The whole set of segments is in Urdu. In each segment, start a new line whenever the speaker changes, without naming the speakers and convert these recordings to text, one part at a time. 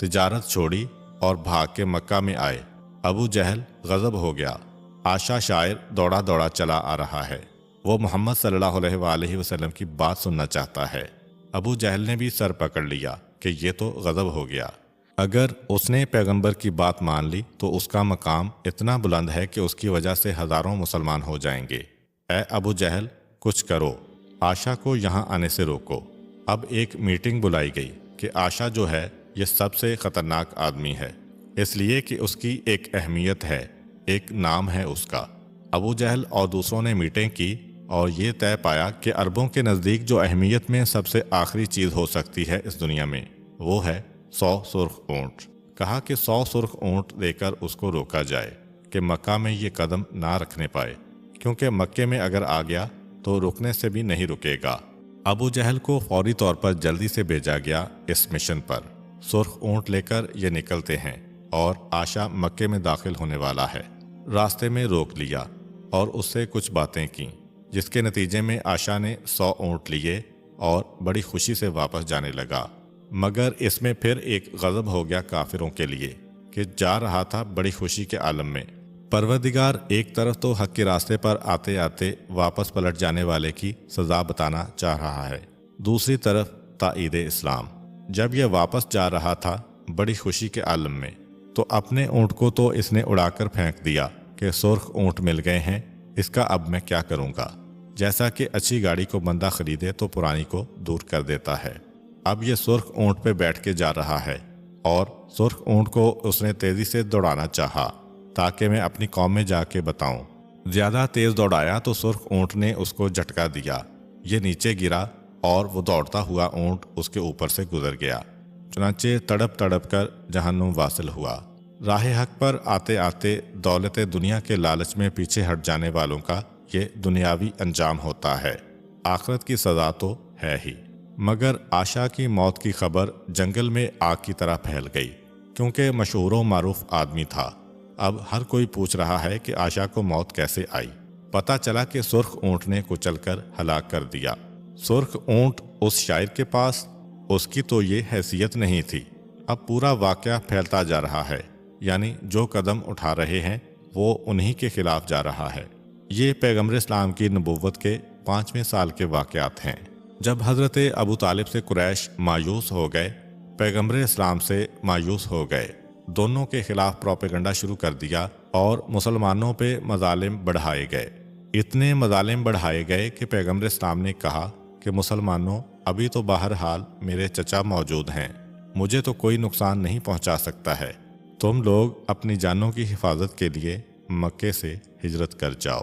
تجارت چھوڑی اور بھاگ کے مکہ میں آئے۔ ابو جہل غضب ہو گیا۔ عائشہ شاعر دوڑا دوڑا چلا آ رہا ہے، وہ محمد صلی اللہ علیہ وآلہ وسلم کی بات سننا چاہتا ہے۔ ابو جہل نے بھی سر پکڑ لیا کہ یہ تو غضب ہو گیا۔ اگر اس نے پیغمبر کی بات مان لی تو اس کا مقام اتنا بلند ہے کہ اس کی وجہ سے ہزاروں مسلمان ہو جائیں گے۔ اے ابو جہل، کچھ کرو، عائشہ کو یہاں آنے سے روکو۔ اب ایک میٹنگ بلائی گئی کہ عائشہ جو ہے یہ سب سے خطرناک آدمی ہے، اس لیے کہ اس کی ایک اہمیت ہے، ایک نام ہے اس کا۔ ابو جہل اور دوسروں نے میٹنگ کی اور یہ طے پایا کہ عربوں کے نزدیک جو اہمیت میں سب سے آخری چیز ہو سکتی ہے اس دنیا میں، وہ ہے 100 سرخ اونٹ۔ کہا کہ 100 سرخ اونٹ دے کر اس کو روکا جائے کہ مکہ میں یہ قدم نہ رکھنے پائے، کیونکہ مکے میں اگر آ گیا تو رکنے سے بھی نہیں رکے گا۔ ابو جہل کو فوری طور پر جلدی سے بھیجا گیا اس مشن پر۔ سرخ اونٹ لے کر یہ نکلتے ہیں اور عائشہ مکے میں داخل ہونے والا ہے۔ راستے میں روک لیا اور اس سے کچھ باتیں کیں، جس کے نتیجے میں عائشہ نے 100 اونٹ لیے اور بڑی خوشی سے واپس جانے لگا۔ مگر اس میں پھر ایک غضب ہو گیا کافروں کے لیے کہ جا رہا تھا بڑی خوشی کے عالم میں۔ پروردگار ایک طرف تو حق کے راستے پر آتے آتے واپس پلٹ جانے والے کی سزا بتانا چاہ رہا ہے، دوسری طرف تائید اسلام۔ جب یہ واپس جا رہا تھا بڑی خوشی کے عالم میں، تو اپنے اونٹ کو تو اس نے اڑا کر پھینک دیا کہ سرخ اونٹ مل گئے ہیں، اس کا اب میں کیا کروں گا۔ جیسا کہ اچھی گاڑی کو بندہ خریدے تو پرانی کو دور کر دیتا ہے۔ اب یہ سرخ اونٹ پہ بیٹھ کے جا رہا ہے اور سرخ اونٹ کو اس نے تیزی سے دوڑانا چاہا تاکہ میں اپنی قوم میں جا کے بتاؤں۔ زیادہ تیز دوڑایا تو سرخ اونٹ نے اس کو جھٹکا دیا، یہ نیچے گرا اور وہ دوڑتا ہوا اونٹ اس کے اوپر سے گزر گیا۔ چنانچہ تڑپ تڑپ کر جہنم واصل ہوا۔ راہ حق پر آتے آتے دولت دنیا کے لالچ میں پیچھے ہٹ جانے والوں کا یہ دنیاوی انجام ہوتا ہے، آخرت کی سزا تو ہے ہی۔ مگر عائشہ کی موت کی خبر جنگل میں آگ کی طرح پھیل گئی، کیونکہ مشہور و معروف آدمی تھا۔ اب ہر کوئی پوچھ رہا ہے کہ عائشہ کو موت کیسے آئی۔ پتہ چلا کہ سرخ اونٹ نے کچل کر ہلاک کر دیا۔ سرخ اونٹ اس شاعر کے پاس، اس کی تو یہ حیثیت نہیں تھی۔ اب پورا واقعہ پھیلتا جا رہا ہے، یعنی جو قدم اٹھا رہے ہیں وہ انہی کے خلاف جا رہا ہے۔ یہ پیغمبر اسلام کی نبوت کے 5ویں سال کے واقعات ہیں، جب حضرت ابو طالب سے قریش مایوس ہو گئے، پیغمبر اسلام سے مایوس ہو گئے، دونوں کے خلاف پروپیگنڈا شروع کر دیا اور مسلمانوں پہ مظالم بڑھائے گئے۔ اتنے مظالم بڑھائے گئے کہ پیغمبر اسلام نے کہا کہ مسلمانوں، ابھی تو بہرحال میرے چچا موجود ہیں، مجھے تو کوئی نقصان نہیں پہنچا سکتا ہے، تم لوگ اپنی جانوں کی حفاظت کے لیے مکے سے ہجرت کر جاؤ۔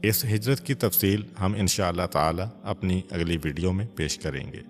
اس ہجرت کی تفصیل ہم انشاءاللہ تعالی اپنی اگلی ویڈیو میں پیش کریں گے۔